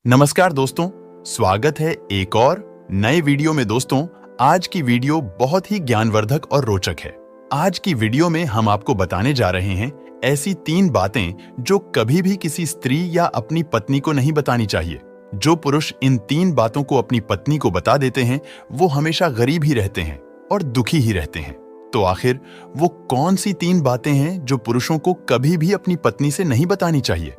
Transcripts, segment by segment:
नमस्कार दोस्तों, स्वागत है एक और नए वीडियो में। दोस्तों, आज की वीडियो बहुत ही ज्ञानवर्धक और रोचक है। आज की वीडियो में हम आपको बताने जा रहे हैं ऐसी 3 बातें जो कभी भी किसी स्त्री या अपनी पत्नी को नहीं बतानी चाहिए। जो पुरुष इन 3 बातों को अपनी पत्नी को बता देते हैं वो हमेशा गरीब ही रहते हैं और दुखी ही रहते हैं। तो आखिर वो कौन सी 3 बातें हैं जो पुरुषों को कभी भी अपनी पत्नी से नहीं बतानी चाहिए?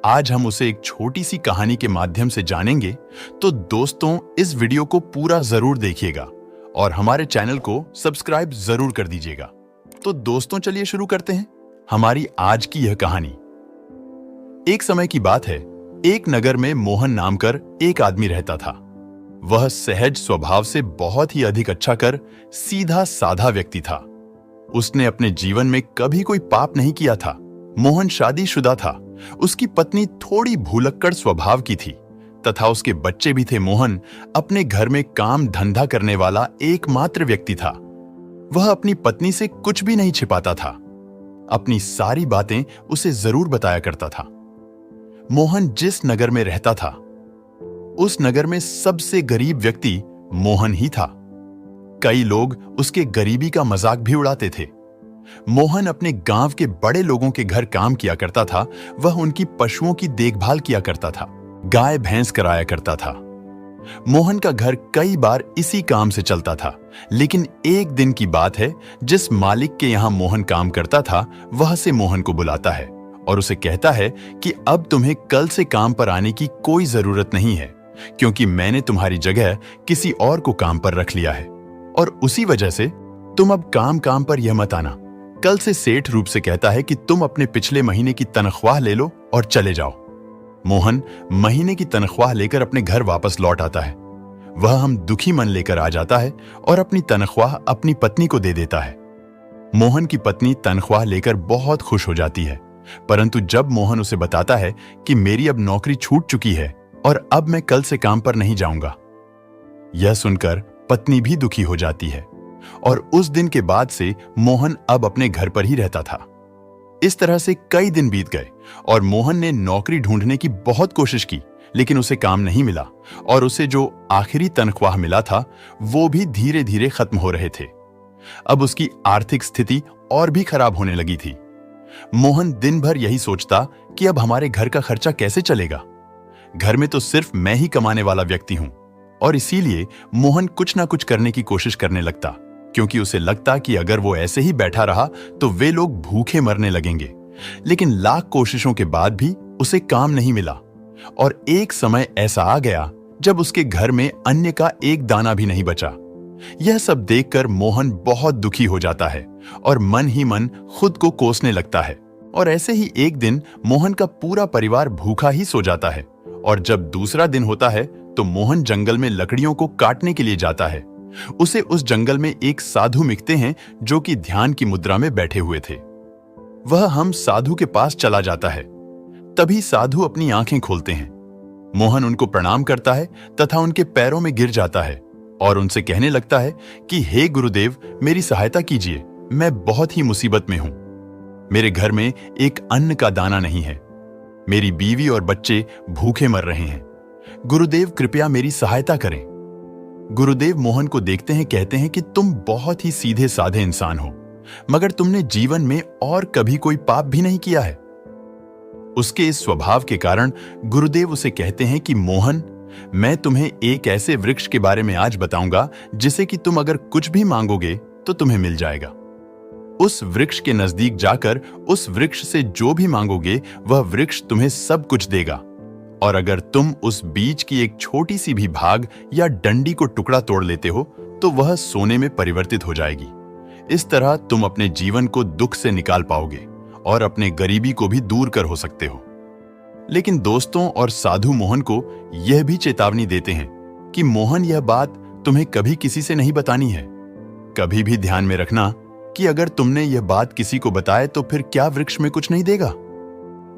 आज हम उसे एक छोटी सी कहानी के माध्यम से जानेंगे। तो दोस्तों, इस वीडियो को पूरा जरूर देखिएगा और हमारे चैनल को सब्सक्राइब जरूर कर दीजिएगा। तो दोस्तों, चलिए शुरू करते हैं हमारी आज की यह कहानी। एक समय की बात है, एक नगर में मोहन नाम कर एक आदमी रहता था। वह सहज स्वभाव से बहुत ही अधिक अच्छा कर सीधा साधा व्यक्ति था। उसने अपने जीवन में कभी कोई पाप नहीं किया था। मोहन शादीशुदा था। उसकी पत्नी थोड़ी भुलक्कड़ स्वभाव की थी तथा उसके बच्चे भी थे। मोहन अपने घर में काम धंधा करने वाला एकमात्र व्यक्ति था। वह अपनी पत्नी से कुछ भी नहीं छिपाता था। अपनी सारी बातें उसे जरूर बताया करता था। मोहन जिस नगर में रहता था उस नगर में सबसे गरीब व्यक्ति मोहन ही था। कई लोग उसके गरीबी का मजाक भी उड़ाते थे। मोहन अपने गांव के बड़े लोगों के घर काम किया करता था। वह उनकी पशुओं की देखभाल किया करता था, गाय भैंस कराया करता था। मोहन का घर कई बार इसी काम से चलता था। लेकिन एक दिन की बात है, जिस मालिक के यहां मोहन काम करता था वह से मोहन को बुलाता है और उसे कहता है कि अब तुम्हें कल से काम पर आने की कोई जरूरत नहीं है, क्योंकि मैंने तुम्हारी जगह किसी और को काम पर रख लिया है और उसी वजह से तुम अब काम पर यह मत आना। कल से सेठ रूप से कहता है कि तुम अपने पिछले महीने की तनख्वाह ले लो और चले जाओ। मोहन महीने की तनख्वाह लेकर अपने घर वापस लौट आता है। वह हम दुखी मन लेकर आ जाता है और अपनी तनख्वाह अपनी पत्नी को दे देता है। मोहन की पत्नी तनख्वाह लेकर बहुत खुश हो जाती है, परंतु जब मोहन उसे बताता है कि मेरी अब नौकरी छूट चुकी है और अब मैं कल से काम पर नहीं जाऊंगा, यह सुनकर पत्नी भी दुखी हो जाती है और उस दिन के बाद से मोहन अब अपने घर पर ही रहता था। इस तरह से कई दिन बीत गए और मोहन ने नौकरी ढूंढने की बहुत कोशिश की, लेकिन उसे काम नहीं मिला और उसे जो आखिरी तनख्वाह मिला था वो भी धीरे धीरे खत्म हो रहे थे। अब उसकी आर्थिक स्थिति और भी खराब होने लगी थी। मोहन दिन भर यही सोचता कि अब हमारे घर का खर्चा कैसे चलेगा। घर में तो सिर्फ मैं ही कमाने वाला व्यक्ति हूं और इसीलिए मोहन कुछ ना कुछ करने की कोशिश करने लगता, क्योंकि उसे लगता कि अगर वो ऐसे ही बैठा रहा तो वे लोग भूखे मरने लगेंगे। लेकिन लाख कोशिशों के बाद भी उसे काम नहीं मिला और एक समय ऐसा आ गया जब उसके घर में अन्न का एक दाना भी नहीं बचा। यह सब देखकर मोहन बहुत दुखी हो जाता है और मन ही मन खुद को कोसने लगता है। और ऐसे ही एक दिन मोहन का पूरा परिवार भूखा ही सो जाता है और जब दूसरा दिन होता है तो मोहन जंगल में लकड़ियों को काटने के लिए जाता है। उसे उस जंगल में एक साधु मिलते हैं जो कि ध्यान की मुद्रा में बैठे हुए थे। वह हम साधु के पास चला जाता है। तभी साधु अपनी आंखें खोलते हैं। मोहन उनको प्रणाम करता है तथा उनके पैरों में गिर जाता है और उनसे कहने लगता है कि हे गुरुदेव, मेरी सहायता कीजिए, मैं बहुत ही मुसीबत में हूं। मेरे घर में एक अन्न का दाना नहीं है। मेरी बीवी और बच्चे भूखे मर रहे हैं। गुरुदेव, कृपया मेरी सहायता करें। गुरुदेव मोहन को देखते हैं, कहते हैं कि तुम बहुत ही सीधे साधे इंसान हो, मगर तुमने जीवन में और कभी कोई पाप भी नहीं किया है। उसके इस स्वभाव के कारण गुरुदेव उसे कहते हैं कि मोहन, मैं तुम्हें एक ऐसे वृक्ष के बारे में आज बताऊंगा जिसे कि तुम अगर कुछ भी मांगोगे तो तुम्हें मिल जाएगा। उस वृक्ष के नजदीक जाकर उस वृक्ष से जो भी मांगोगे वह वृक्ष तुम्हें सब कुछ देगा, और अगर तुम उस बीज की एक छोटी सी भी भाग या डंडी को टुकड़ा तोड़ लेते हो तो वह सोने में परिवर्तित हो जाएगी। इस तरह तुम अपने जीवन को दुख से निकाल पाओगे और अपने गरीबी को भी दूर कर हो सकते हो। लेकिन दोस्तों और साधु मोहन को यह भी चेतावनी देते हैं कि मोहन, यह बात तुम्हें कभी किसी से नहीं बतानी है। कभी भी ध्यान में रखना कि अगर तुमने यह बात किसी को बताए तो फिर क्या वृक्ष में कुछ नहीं देगा?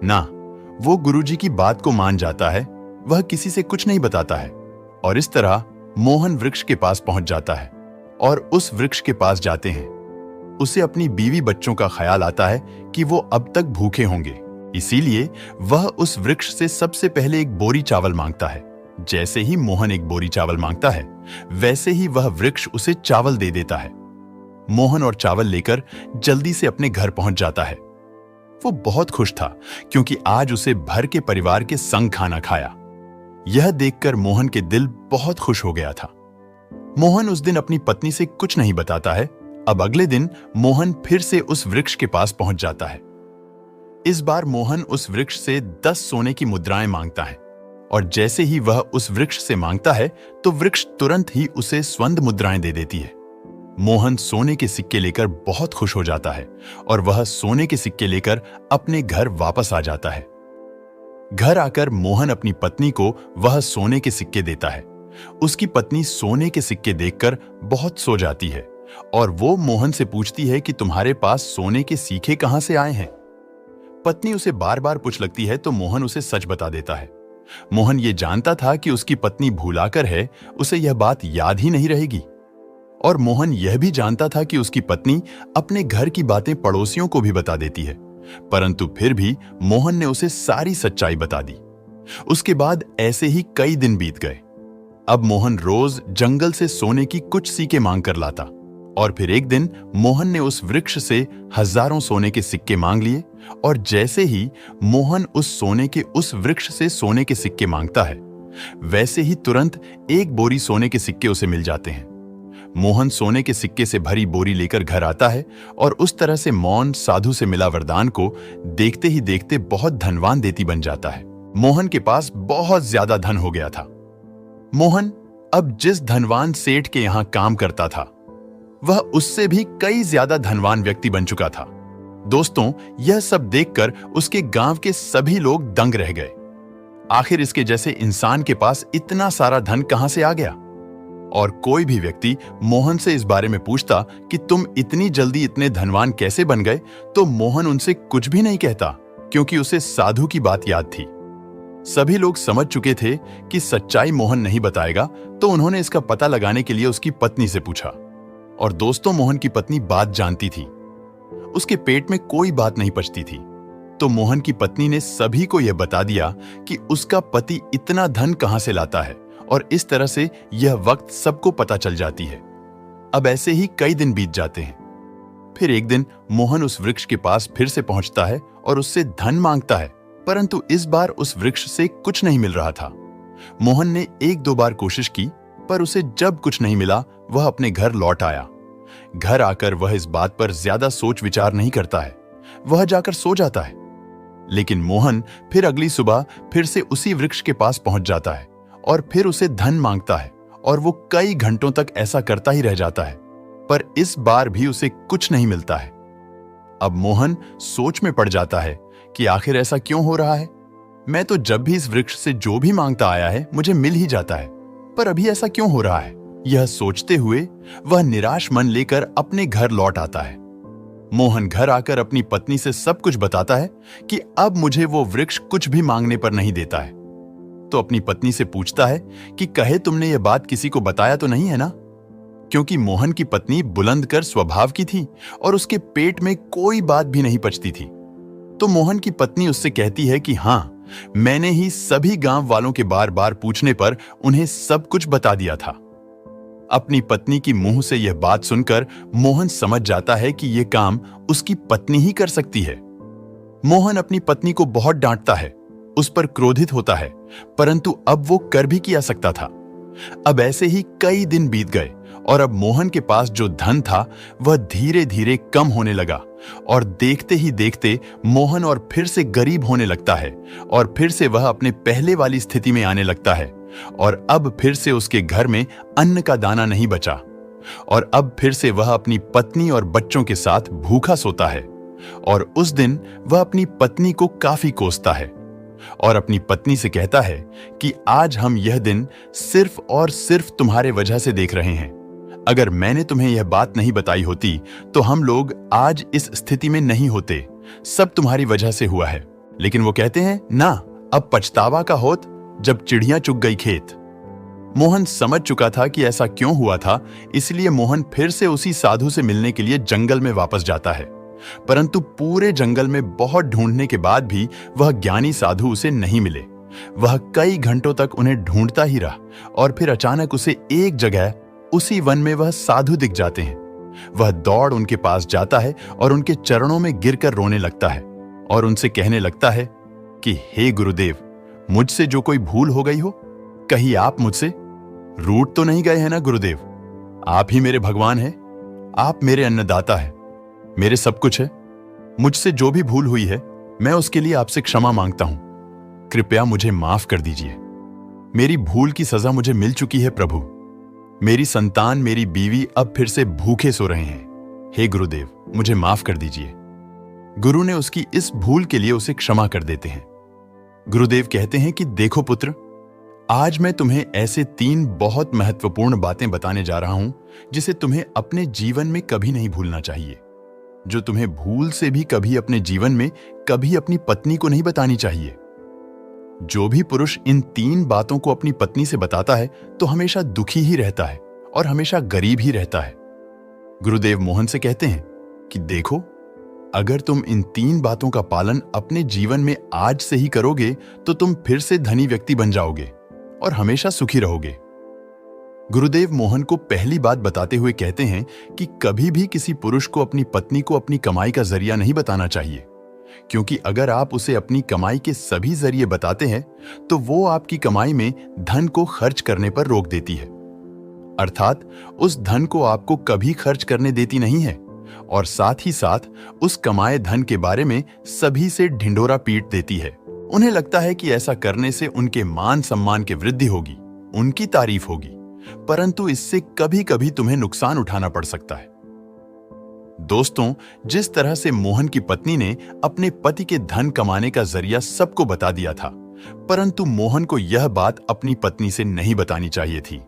ना, वो गुरुजी की बात को मान जाता है, वह किसी से कुछ नहीं बताता है। और इस तरह मोहन वृक्ष के पास पहुंच जाता है और उस वृक्ष के पास जाते हैं। उसे अपनी बीवी बच्चों का ख्याल आता है कि वो अब तक भूखे होंगे इसीलिए वह उस वृक्ष से सबसे पहले एक बोरी चावल मांगता है। जैसे ही मोहन एक बोरी चावल मांगता है, वैसे ही वह वृक्ष उसे चावल दे देता है। मोहन और चावल लेकर जल्दी से अपने घर पहुंच जाता है। वो बहुत खुश था क्योंकि आज उसे भर के परिवार के संग खाना खाया। यह देखकर मोहन के दिल बहुत खुश हो गया था। मोहन उस दिन अपनी पत्नी से कुछ नहीं बताता है। अब अगले दिन मोहन फिर से उस वृक्ष के पास पहुंच जाता है। इस बार मोहन उस वृक्ष से 10 सोने की मुद्राएं मांगता है और जैसे ही वह उस वृक्ष से मांगता है तो वृक्ष तुरंत ही उसे स्वर्ण मुद्राएं दे देती है। मोहन सोने के सिक्के लेकर बहुत खुश हो जाता है और वह सोने के सिक्के लेकर अपने घर वापस आ जाता है। घर आकर मोहन अपनी पत्नी को वह सोने के सिक्के देता है। उसकी पत्नी सोने के सिक्के देखकर बहुत सो जाती है और वो मोहन से पूछती है कि तुम्हारे पास सोने के सिक्के कहां से आए हैं। पत्नी उसे बार बार पूछ लगती है तो मोहन उसे सच बता देता है। मोहन ये जानता था कि उसकी पत्नी भूलाकर है, उसे यह बात याद ही नहीं रहेगी। और मोहन यह भी जानता था कि उसकी पत्नी अपने घर की बातें पड़ोसियों को भी बता देती है, परंतु फिर भी मोहन ने उसे सारी सच्चाई बता दी। उसके बाद ऐसे ही कई दिन बीत गए। अब मोहन रोज जंगल से सोने की कुछ सिक्के मांग कर लाता और फिर एक दिन मोहन ने उस वृक्ष से हजारों सोने के सिक्के मांग लिए और जैसे ही मोहन उस सोने के उस वृक्ष से सोने के सिक्के मांगता है, वैसे ही तुरंत एक बोरी सोने के सिक्के उसे मिल जाते हैं। मोहन सोने के सिक्के से भरी बोरी लेकर घर आता है और उस तरह से मौन साधु से मिला वरदान को देखते ही देखते बहुत धनवान देती बन जाता है। मोहन के पास बहुत ज्यादा धन हो गया था। मोहन अब जिस धनवान सेठ के यहां काम करता था, वह उससे भी कई ज्यादा धनवान व्यक्ति बन चुका था। दोस्तों, यह सब देखकर उसके गांव के सभी लोग दंग रह गए। आखिर इसके जैसे इंसान के पास इतना सारा धन कहां से आ गया? और कोई भी व्यक्ति मोहन से इस बारे में पूछता कि तुम इतनी जल्दी इतने धनवान कैसे बन गए, तो मोहन उनसे कुछ भी नहीं कहता, क्योंकि उसे साधु की बात याद थी। सभी लोग समझ चुके थे कि सच्चाई मोहन नहीं बताएगा, तो उन्होंने इसका पता लगाने के लिए उसकी पत्नी से पूछा। और दोस्तों, मोहन की पत्नी बात जानती थी। उसके पेट में कोई बात नहीं पचती थी, तो मोहन की पत्नी ने सभी को यह बता दिया कि उसका पति इतना धन कहां से लाता है और इस तरह से यह वक्त सबको पता चल जाती है। अब ऐसे ही कई दिन बीत जाते हैं। फिर एक दिन मोहन उस वृक्ष के पास फिर से पहुंचता है और उससे धन मांगता है, परंतु इस बार उस वृक्ष से कुछ नहीं मिल रहा था। मोहन ने 1-2 बार कोशिश की, पर उसे जब कुछ नहीं मिला, वह अपने घर लौट आया। घर आकर वह इस बात पर ज्यादा सोच विचार नहीं करता है, वह जाकर सो जाता है। लेकिन मोहन फिर अगली सुबह फिर से उसी वृक्ष के पास पहुंच जाता है और फिर उसे धन मांगता है और वो कई घंटों तक ऐसा करता ही रह जाता है, पर इस बार भी उसे कुछ नहीं मिलता है। अब मोहन सोच में पड़ जाता है कि आखिर ऐसा क्यों हो रहा है? मैं तो जब भी इस वृक्ष से जो भी मांगता आया है मुझे मिल ही जाता है, पर अभी ऐसा क्यों हो रहा है? यह सोचते हुए वह निराश मन लेकर अपने घर लौट आता है। मोहन घर आकर अपनी पत्नी से सब कुछ बताता है कि अब मुझे वो वृक्ष कुछ भी मांगने पर नहीं देता है। तो अपनी पत्नी से पूछता है कि कहे तुमने ये बात किसी को बताया तो नहीं है ना? क्योंकि मोहन की पत्नी बुलंद कर स्वभाव की थी और उसके पेट में कोई बात भी नहीं पचती थी। तो मोहन की पत्नी उससे कहती है कि हाँ, मैंने ही सभी गांव वालों के बार बार पूछने पर उन्हें सब कुछ बता दिया था। अपनी पत्नी की मुंह से यह बात सुनकर मोहन समझ जाता है कि यह काम उसकी पत्नी ही कर सकती है। मोहन अपनी पत्नी को बहुत डांटता है, उस पर क्रोधित होता है, परंतु अब वो कर भी क्या सकता था। अब ऐसे ही कई दिन बीत गए और अब मोहन के पास जो धन था वह धीरे धीरे कम होने लगा और देखते ही देखते मोहन और फिर से गरीब होने लगता है और फिर से वह अपने पहले वाली स्थिति में आने लगता है और अब फिर से उसके घर में अन्न का दाना नहीं बचा और अब फिर से वह अपनी पत्नी और बच्चों के साथ भूखा सोता है। और उस दिन वह अपनी पत्नी को काफी कोसता है और अपनी पत्नी से कहता है कि आज हम यह दिन सिर्फ और सिर्फ तुम्हारे वजह से देख रहे हैं। अगर मैंने तुम्हें यह बात नहीं बताई होती तो हम लोग आज इस स्थिति में नहीं होते, सब तुम्हारी वजह से हुआ है। लेकिन वो कहते हैं ना, अब पछतावा का होत जब चिड़ियां चुग गई खेत। मोहन समझ चुका था कि ऐसा क्यों हुआ था, इसलिए मोहन फिर से उसी साधु से मिलने के लिए जंगल में वापस जाता है परंतु पूरे जंगल में बहुत ढूंढने के बाद भी वह ज्ञानी साधु उसे नहीं मिले। वह कई घंटों तक उन्हें ढूंढता ही रहा और फिर अचानक उसे एक जगह उसी वन में वह साधु दिख जाते हैं। वह दौड़ उनके पास जाता है और उनके चरणों में गिरकर रोने लगता है और उनसे कहने लगता है कि हे गुरुदेव, मुझसे जो कोई भूल हो गई हो, कहीं आप मुझसे रूठ तो नहीं गए हैं ना गुरुदेव? आप ही मेरे भगवान हैं, आप मेरे अन्नदाता हैं, मेरे सब कुछ है। मुझसे जो भी भूल हुई है मैं उसके लिए आपसे क्षमा मांगता हूं। कृपया मुझे माफ कर दीजिए। मेरी भूल की सजा मुझे मिल चुकी है प्रभु। मेरी संतान, मेरी बीवी अब फिर से भूखे सो रहे हैं। हे गुरुदेव, मुझे माफ कर दीजिए। गुरु ने उसकी इस भूल के लिए उसे क्षमा कर देते हैं। गुरुदेव कहते हैं कि देखो पुत्र, आज मैं तुम्हें ऐसे 3 बहुत महत्वपूर्ण बातें बताने जा रहा हूं जिसे तुम्हें अपने जीवन में कभी नहीं भूलना चाहिए, जो तुम्हें भूल से भी कभी अपने जीवन में कभी अपनी पत्नी को नहीं बतानी चाहिए। जो भी पुरुष इन 3 बातों को अपनी पत्नी से बताता है तो हमेशा दुखी ही रहता है और हमेशा गरीब ही रहता है। गुरुदेव मोहन से कहते हैं कि देखो, अगर तुम इन 3 बातों का पालन अपने जीवन में आज से ही करोगे तो तुम फिर से धनी व्यक्ति बन जाओगे और हमेशा सुखी रहोगे। गुरुदेव मोहन को पहली बात बताते हुए कहते हैं कि कभी भी किसी पुरुष को अपनी पत्नी को अपनी कमाई का जरिया नहीं बताना चाहिए, क्योंकि अगर आप उसे अपनी कमाई के सभी जरिए बताते हैं तो वो आपकी कमाई में धन को खर्च करने पर रोक देती है, अर्थात उस धन को आपको कभी खर्च करने देती नहीं है और साथ ही साथ उस कमाए धन के बारे में सभी से ढिंढोरा पीट देती है। उन्हें लगता है कि ऐसा करने से उनके मान सम्मान की वृद्धि होगी, उनकी तारीफ होगी, परंतु इससे कभी कभी तुम्हें नुकसान उठाना पड़ सकता है। दोस्तों, जिस तरह से मोहन की पत्नी ने अपने पति के धन कमाने का जरिया सबको बता दिया था, परंतु मोहन को यह बात अपनी पत्नी से नहीं बतानी चाहिए थी।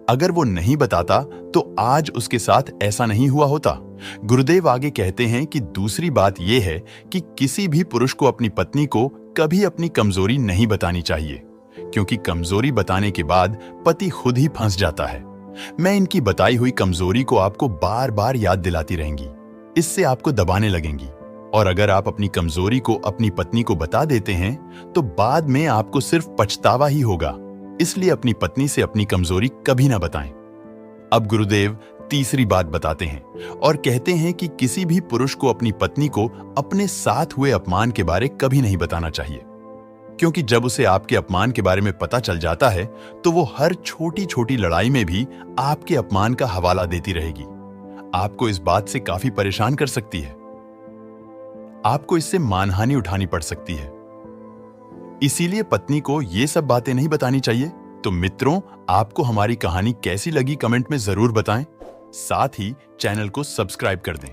अगर वो नहीं बताता तो आज उसके साथ ऐसा नहीं हुआ होता। गुरुदेव आगे कहते हैं कि दूसरी बात यह है कि किसी भी पुरुष को अपनी पत्नी को कभी अपनी कमजोरी नहीं बतानी चाहिए, क्योंकि कमजोरी बताने के बाद पति खुद ही फंस जाता है। मैं इनकी बताई हुई कमजोरी को आपको बार बार याद दिलाती रहेंगी, इससे आपको दबाने लगेंगी, और अगर आप अपनी कमजोरी को अपनी पत्नी को बता देते हैं तो बाद में आपको सिर्फ पछतावा ही होगा। इसलिए अपनी पत्नी से अपनी कमजोरी कभी ना बताएं। अब गुरुदेव तीसरी बात बताते हैं और कहते हैं कि किसी भी पुरुष को अपनी पत्नी को अपने साथ हुए अपमान के बारे कभी नहीं बताना चाहिए, क्योंकि जब उसे आपके अपमान के बारे में पता चल जाता है तो वो हर छोटी छोटी लड़ाई में भी आपके अपमान का हवाला देती रहेगी। आपको इस बात से काफी परेशान कर सकती है, आपको इससे मानहानि उठानी पड़ सकती है। इसीलिए पत्नी को ये सब बातें नहीं बतानी चाहिए। तो मित्रों, आपको हमारी कहानी कैसी लगी कमेंट में जरूर बताएं। साथ ही चैनल को सब्सक्राइब कर दें।